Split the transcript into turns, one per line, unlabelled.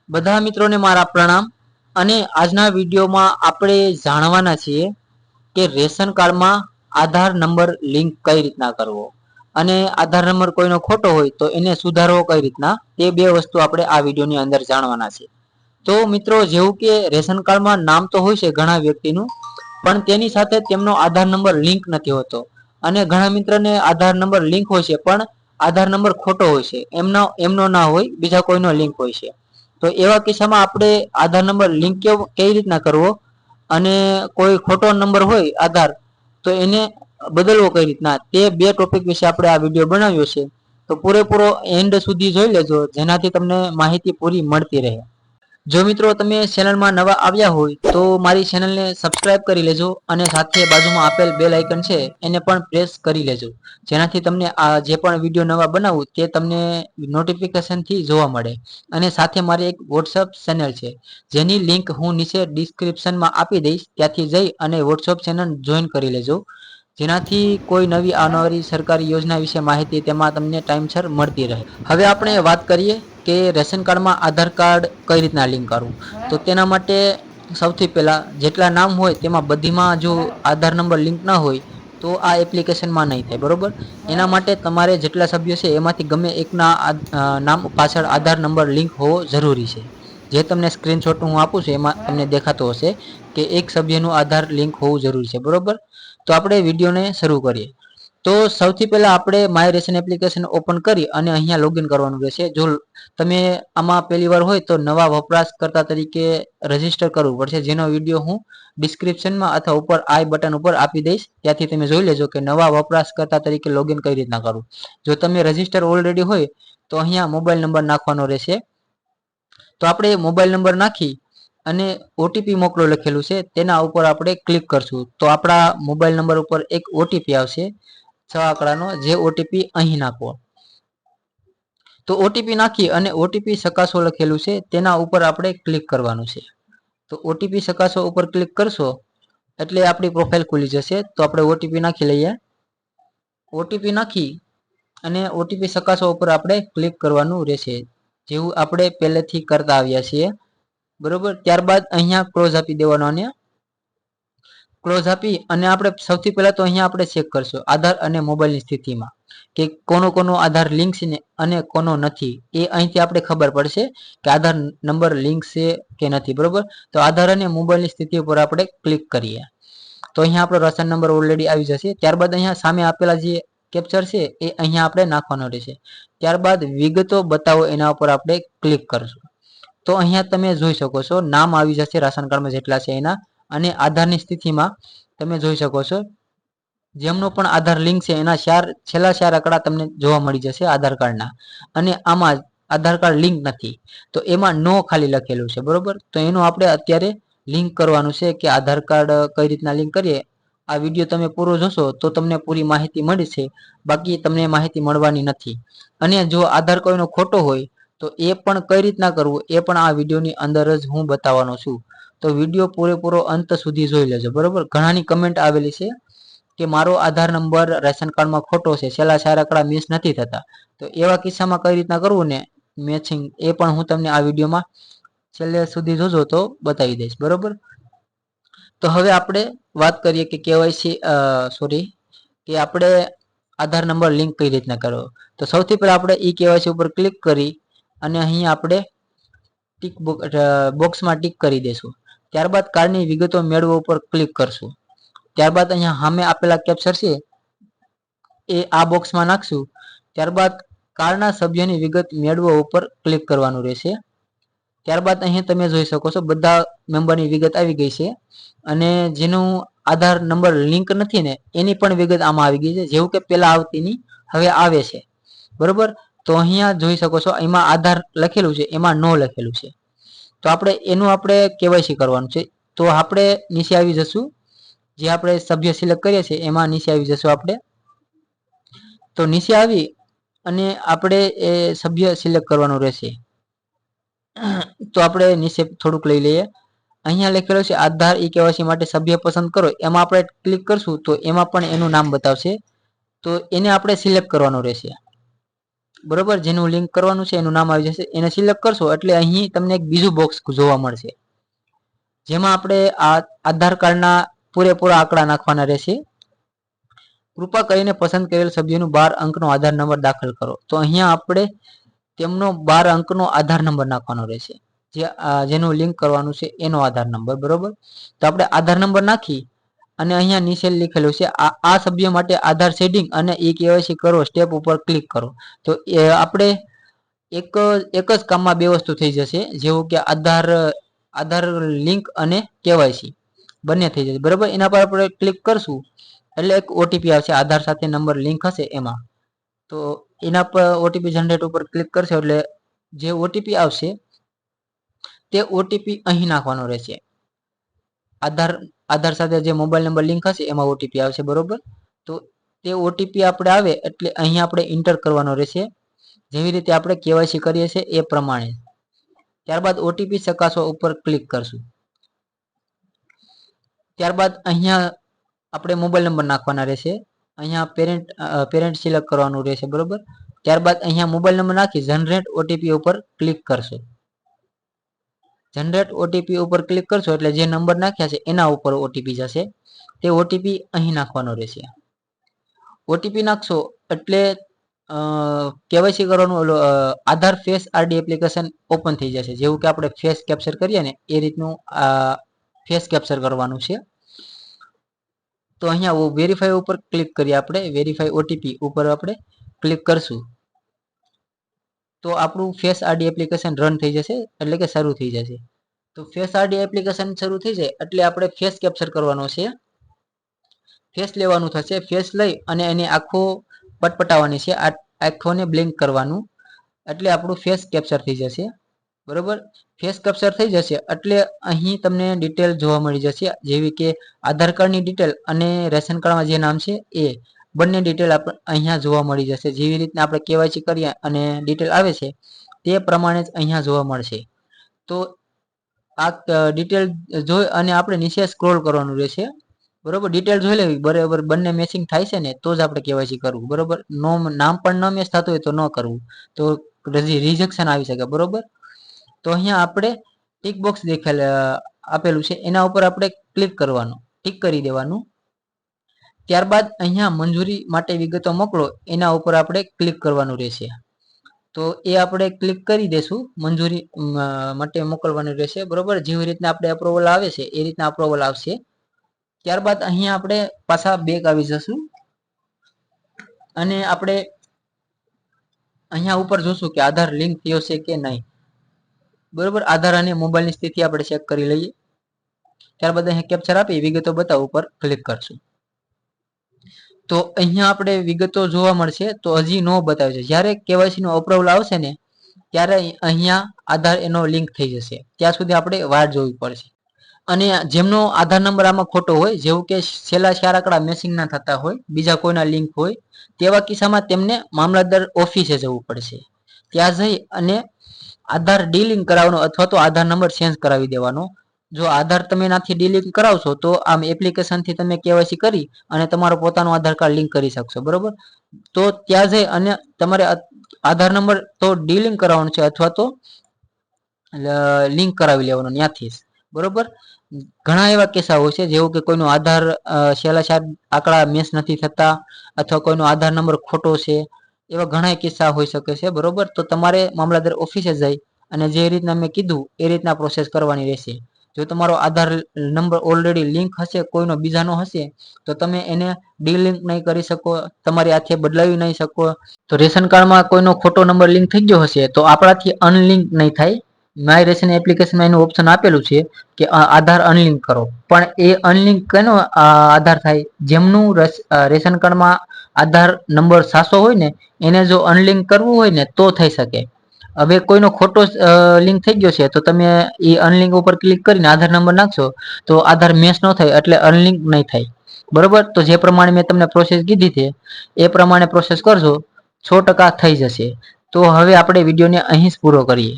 બધા મિત્રોને મારા પ્રણામ અને આજના વિડીયોમાં આપણે જાણવાના છીએ કે રેશન કાર્ડમાં આધાર નંબર લિંક કઈ રીતના કરવો અને આધાર નંબર કોઈનો ખોટો હોય તો એને સુધારવો કઈ રીતના, તે બે વસ્તુ આપણે આ વિડીયોની અંદર જાણવાના છે. તો મિત્રો, જેવું કે રેશન કાર્ડમાં નામ તો હોય છે ઘણા વ્યક્તિનું, પણ તેની સાથે તેમનો આધાર નંબર લિંક નથી હોતો અને ઘણા મિત્રને આધાર નંબર લિંક હોય છે પણ આધાર નંબર ખોટો હોય છે, એમનો ના હોય, બીજા કોઈનો લિંક હોય છે. તો એવા કિસ્સામાં આપણે આધાર નંબર લિંક કઈ રીતના કરવો અને કોઈ ખોટો નંબર હોય આધાર તો એને બદલવો કઈ રીતના, તે બે ટોપિક વિશે આપણે આ વિડીયો બનાવ્યો છે. તો પૂરેપૂરો એન્ડ સુધી જોઈ લેજો, જેનાથી તમને માહિતી પૂરી મળતી રહે. જો મિત્રો તમે ચેનલમાં નવા આવ્યા હોય તો મારી ચેનલને સબસ્ક્રાઇબ કરી લેજો અને સાથે બાજુમાં આપેલ બેલ આઇકન છે એને પણ પ્રેસ કરી લેજો, જેનાથી તમને આ જે પણ વિડીયો નવા બનાવું તે તમને નોટિફિકેશન થી જોવા મળે. અને સાથે મારી એક વોટ્સઅપ ચેનલ છે જેની લિંક હું નીચે ડિસ્ક્રિપ્શનમાં આપી દઈશ, ત્યાંથી જઈ અને વોટ્સઅપ ચેનલ જોઈન કરી લેજો, જેનાથી કોઈ નવી આવનારી સરકારી યોજના વિશે માહિતી તેમાં તમને ટાઈમસર મળતી રહે. હવે આપણે વાત કરીએ કે રેશન કાર્ડમાં આધાર કાર્ડ કઈ રીતના લિંક કરવું. તો તેના માટે સૌથી પહેલા જેટલા નામ હોય તેમાં બધીમાં જો આધાર નંબર લિંક ના હોય તો આ એપ્લિકેશનમાં નહીં થાય, બરોબર. એના માટે તમારે જેટલા સભ્યો છે એમાંથી ગમે એકના નામ પાછળ આધાર નંબર લિંક હોવો જરૂરી છે. જે તમને સ્ક્રીનશોટ હું આપું છું એમાં તમને દેખાતો હશે કે એક સભ્યનું આધાર લિંક હોવું જરૂરી છે, બરોબર. તો આપણે વિડીયોને શરૂ કરીએ. તો સૌથી પહેલા આપણે માય રેશન એપ્લિકેશન ઓપન કરી અને અહીંયા લોગિન કરવાનું રહેશે. જો તમે આમાં પહેલી વાર હોય તો નવા વપરાશકર્તા તરીકે રજીસ્ટર કરવું પડશે, જેનો વિડીયો હું ડિસ્ક્રિપ્શનમાં અથવા ઉપર આઈ બટન ઉપર આપી દઈશ, ત્યાંથી તમે જોઈ લેજો કે નવા વપરાશકર્તા તરીકે લોગિન કઈ રીતના કરવું. જો તમે રજીસ્ટર ઓલરેડી હોય તો અહીંયા મોબાઈલ નંબર નાખવાનો રહેશે. તો આપણે મોબાઈલ નંબર નાખી અને ઓટીપી મોકલો લખેલું છે તેના ઉપર આપણે ક્લિક કરશું. તો આપણા મોબાઈલ નંબર ઉપર એક ઓટીપી આવશે 6 આંકડાનો, જે ઓટીપી અહીં નાખવો. તો ઓટીપી નાખી અને ઓટીપી ચકાસો લખેલું છે તેના ઉપર આપણે ક્લિક કરવાનું છે. તો ઓટીપી ચકાસો ઉપર ક્લિક કરશો એટલે આપણી પ્રોફાઇલ ખુલી જશે. તો આપણે ઓટીપી નાખી લઈએ. ઓટીપી નાખી અને ઓટીપી ચકાસો ઉપર આપણે ક્લિક કરવાનું રહેશે, જેવું આપણે પહેલેથી કરતા આવ્યા છીએ, બરોબર. ત્યારબાદ અહીંયા ક્લોઝ આપી દેવાનો અને ક્લોઝ આપી અને આપણે સૌથી પહેલા તો અહીંયા આપણે ચેક કરશું આધાર અને મોબાઈલની સ્થિતિમાં કે કોનો આધાર લિંક છે ને અને કોનો નથી. એ અહીંથી આપણે ખબર પડશે કે આધાર નંબર લિંક છે કે નથી, બરોબર. તો આધાર અને મોબાઈલની સ્થિતિ ઉપર આપણે ક્લિક કરીએ તો અહીંયા આપણો રાશન નંબર ઓલરેડી આવી જશે. ત્યારબાદ અહીંયા સામે આપેલા જે કેપ્ચર છે એ અહીંયા આપણે નાખવાનો રહેશે. ત્યારબાદ વિગતો બતાવો એના ઉપર આપણે ક્લિક કરશું. તો અહીંયા તમે જોઈ શકો છો નામ આવી જશે રાશન કાર્ડમાં જેટલા છે એના, અને આધારની સ્થિતિમાં તમે જોઈ શકો છો જેમનો પણ આધાર લિંક છે એના છેલ્લા 4 આંકડા તમને જોવા મળી જશે આધાર કાર્ડના. અને આમાં આધાર કાર્ડ લિંક નથી તો એમાં નો ખાલી લખેલું છે, બરોબર. તો એનું આપણે અત્યારે લિંક કરવાનું છે કે આધાર કાર્ડ કઈ રીતના લિંક કરીએ. આ વિડીયો તમે પૂરો જોશો તો તમને પૂરી માહિતી મળી છે, બાકી તમને માહિતી મળવાની નથી. અને જો આધાર કોઈનો ખોટો હોય તો એ પણ કઈ રીતના કરવું એ પણ આ વિડીયોની અંદર જ હું બતાવવાનો છું. તો વિડીયો પૂરેપૂરો અંત સુધી જોઈ લેજો, બરોબર. ઘણાની કમેન્ટ આવેલી છે કે મારો આધાર નંબર રેશન કાર્ડમાં ખોટો છે, છેલ્લા 4 આંકડા મિસ નથી થતા. તો એવા કિસ્સામાં કઈ રીતના કરવું ને મેચિંગ, એ પણ હું તમને આ વિડીયોમાં છેલ્લે સુધી જોજો તો બતાવી દઈશ, બરોબર. તો હવે આપણે વાત કરીએ કે કેવાયસી કે આપણે આધાર નંબર લિંક કઈ રીતના કરવો. તો સૌથી પહેલા આપણે ઈ કેવાયસી ઉપર ક્લિક કરી અને અહીં આપણે ટિક બોક્સમાં ટિક કરી દેશું. ત્યારબાદ કાર્ડની વિગતો મેળવો ઉપર ક્લિક કરશું. ત્યારબાદ અહીંયા સામે આપેલા કેપ્ચર છે એ આ બોક્સમાં નાખશું. ત્યારબાદ કાર્ડના સભ્યની વિગત મેળવો ઉપર ક્લિક કરવાનું રહેશે. ત્યારબાદ અહીં તમે જોઈ શકો છો બધા મેમ્બરની વિગત આવી ગઈ છે, અને જેનું આધાર નંબર લિંક નથી ને એની પણ વિગત આમાં આવી ગઈ છે, જેવું કે પેલા આવતીની હવે આવે છે, બરોબર. તો અહીંયા જોઈ શકો છો એમાં આધાર લખેલું છે એમાં નો લખેલું છે. તો આપણે એનું આપણે કેવાયસી કરવાનું છે. તો આપણે નીચે આવી જશું, જે આપણે સભ્ય સિલેક્ટ કરીએ છીએ એમાં નીચે આવી જશું આપણે. તો નીચે આવી અને આપણે એ સભ્ય સિલેક્ટ કરવાનું રહેશે. તો આપણે નીચે થોડુંક લઈ લઈએ. અહીંયા લખેલું છે આધાર ઈ કેવાયસી માટે સભ્ય પસંદ કરો, એમાં આપણે ક્લિક કરશું તો એમાં પણ એનું નામ બતાવશે. તો એને આપણે સિલેક્ટ કરવાનું રહેશે. બરોબર, જેનું લિંક કરવાનું છે એનું નામ આવી જશે, એને સિલેક્ટ કરશો એટલે અહીં તમને એક બીજું બોક્સ જોવા મળશે, જેમાં આપણે આ આધાર કાર્ડના પૂરેપૂરા આંકડા નાખવાના રહેશે. કૃપા કરીને પસંદ કરેલ સભ્યનું 12 અંકનો આધાર નંબર દાખલ કરો. તો અહીંયા આપણે તેમનો 12 અંકનો આધાર નંબર નાખવાનો રહેશે, જેનું લિંક કરવાનું છે એનો આધાર નંબર. બરોબર, તો આપણે આધાર નંબર નાખી અને અહીંયા નીચે લખેલું છે આ સભ્ય માટે આધાર સેટિંગ અને કેવાયસી કરો સ્ટેપ ઉપર ક્લિક કરો. તો એ આપણે એક જ કામમાં બે વસ્તુ થઈ જશે, જેવું કે આધાર લિંક અને કેવાયસી બંને થઈ જશે. બરોબર, એના પર આપણે ક્લિક કરશું એટલે એક ઓટીપી આવશે, આધાર સાથે નંબર લિંક હશે એમાં. તો એના પર ઓટીપી જનરેટ ઉપર ક્લિક કરશો એટલે જે ઓટીપી આવશે તે ઓટીપી અહીં નાખવાનો રહેશે. આધાર સાથે જે મોબાઈલ નંબર લિંક હશે એમાં ઓટીપી આવશે. બરોબર, તો તે ઓટીપી આપણે આવે એટલે અહીં આપણે એન્ટર કરવાનો રહેશે, જેવી રીતે આપણે કેવાયસી કરીએ છીએ એ પ્રમાણે. ત્યારબાદ ઓટીપી ચકાસો ઉપર ક્લિક કરશું. ત્યારબાદ અહીંયા આપણે મોબાઈલ નંબર નાખવાના રહેશે, અહીંયા પેરેન્ટ સિલેક્ટ કરવાનું રહેશે. બરોબર, ત્યારબાદ અહીંયા મોબાઈલ નંબર નાખી જનરેટ ઓટીપી ઉપર ક્લિક કરશો. જનરેટ ઓટીપી ઉપર ક્લિક કરશો એટલે જે નંબર નાખ્યા છે એના ઉપર ઓટીપી જશે, તે ઓટીપી અહીં નાખવાનો રહેશે. ઓટીપી નાખશો એટલે કેવાયસી કરવાનું આધાર ફેસ આરડી એપ્લિકેશન ઓપન થઈ જશે, જેવું કે આપણે ફેસ કેપ્ચર કરીએ ને એ રીતનું ફેસ કેપ્ચર કરવાનું છે. તો અહીંયા વેરીફાઈ ઉપર ક્લિક કરીએ, આપણે વેરીફાઈ ઓટીપી ઉપર આપણે ક્લિક કરશું તો આપણું ફેસ આરડી એપ્લિકેશન રન થઈ જશે, એટલે કે શરૂ થઈ જશે. તો ફેસ આરડી એપ્લિકેશન શરૂ થઈ જાય એટલે આપણે ફેસ કેપ્ચર કરવાનો છે, ફેસ લેવાનું થશે. ફેસ લઈ અને એની આંખો પટપટાવવાની છે, આંખોને બ્લિંક કરવાનું એટલે આપણું ફેસ કેપ્ચર થઈ જશે. બરોબર, ફેસ કેપ્ચર થઈ જશે એટલે અહીં તમને ડિટેલ જોવા મળી જશે, જેવી કે આધાર કાર્ડની ડિટેલ અને રેશન કાર્ડમાં જે નામ છે એ બંને ડિટેલ અહીંયા જોવા મળી જશે. જેવી રીતના આપણે કેવાયસી કરીએ અને ડિટેલ આવે છે તે પ્રમાણે જ અહીંયા જોવા મળશે. તો આ ડિટેલ જોઈ અને આપણે નીચે સ્ક્રોલ કરવાનું રહેશે. બરોબર, ડિટેલ જોઈ લેવી, બરાબર બંને મેચિંગ થાય છે ને તો જ આપણે કેવાયસી કરવું. બરોબર, નામ પણ ન મેચ થતું હોય તો ન કરવું, તો રિજેક્શન આવી શકે. બરોબર, તો અહીંયા આપણે ટિક બોક્સ આપેલું છે એના ઉપર આપણે ક્લિક કરવાનું, ટિક કરી દેવાનું. ત્યારબાદ અહીંયા મંજૂરી માટે વિગતો મોકલો એના ઉપર આપણે ક્લિક કરવાનું રહેશે. તો એ આપણે ક્લિક કરી દેશું, મંજૂરી માટે મોકલવાનું રહેશે. બરોબર, જેવી રીતના આપણે અપ્રુવલ આવે છે એ રીતના અપ્રુવલ આવશે. ત્યારબાદ અહીંયા આપણે પાછા બેક આવી જશું અને આપણે અહીંયા ઉપર જોશું કે આધાર લિંક થયો છે કે નહીં. બરોબર, આધાર અને મોબાઈલની સ્થિતિ આપણે ચેક કરી લઈએ. ત્યારબાદ અહીંયા કેપ્ચર આપી વિગતો બતાવ ઉપર ક્લિક કરશું. તો અહીંયા આપણે વિગતો જોવા મળશે, તો હજી નો બતાવે છે. જ્યારે કેવાયસી નો અપ્રુવલ આવશે ને ત્યારે અહીંયા આધાર એનો લિંક થઈ જશે, ત્યાં સુધી આપણે વાટ જોવી પડશે. અને જેમનો આધાર નંબર આમાં ખોટો હોય, જેવું કે છેલ્લા 4 આંકડા મેચિંગ ના થતા હોય, બીજા કોઈના લિંક હોય, તેવા કિસ્સામાં તેમને મામલતદાર ઓફિસે જવું પડશે. ત્યાં જઈ અને આધાર ડીલિંક કરાવવાનો અથવા તો આધાર નંબર ચેન્જ કરાવી દેવાનો. જો આધાર તમે નાથી ડીલિંક કરાવશો તો આમ એપ્લિકેશન થી તમે કેવાયસી કરી અને તમારો પોતાનો આધાર કાર્ડ લિંક કરી શકશો. બરોબર, તો ત્યાં જઈ અને તમારે આધાર નંબર તો ડીલિંક કરાવવાનો છે અથવા તો લિંક કરાવી લેવાનો ત્યાંથી. બરોબર, ઘણા એવા કિસ્સા હોય છે, જેવું કે કોઈનો આધાર છેલ્લા 4 આંકડા મેચ નથી થતા અથવા કોઈનો આધાર નંબર ખોટો છે, એવા ઘણા કિસ્સા હોઈ શકે છે. બરોબર, તો તમારે મામલતદાર ઓફિસે જઈ અને જે રીતના મેં કીધું એ રીતના પ્રોસેસ કરવાની રહેશે. જો તમારો આધાર નંબર ઓલરેડી લિંક હશે, કોઈનો બીજાનો હશે, તો તમે એને ડીલિંક નહીં કરી શકો, તમારી હાથે બદલાવી નહીં શકો. તો રેશન કાર્ડમાં કોઈનો ખોટો નંબર લિંક થઈ ગયો હશે તો આપણાથી અનલિંક નહીં થાય. માય રેશન એપ્લિકેશનમાં એનું ઓપ્શન આપેલું છે કે આધાર અનલિંક કરો, પણ એ અનલિંક કેનો આધાર થાય, જેમનું રેશન કાર્ડમાં આધાર નંબર સાચો હોય ને એને જો અનલિંક કરવું હોય ને તો થઈ શકે. હવે કોઈનો ખોટો લિંક થઈ ગયો છે તો તમે એ અનલિંક ઉપર ક્લિક કરીને આધાર નંબર નાખશો તો આધાર મેચ ન થાય એટલે અનલિંક નહીં થાય. બરોબર, તો જે પ્રમાણે મેં તમને પ્રોસેસ કીધી છે એ પ્રમાણે પ્રોસેસ કરશો 100% થઈ જશે. તો હવે આપણે વિડીયોને અહીં જ પૂરો કરીએ.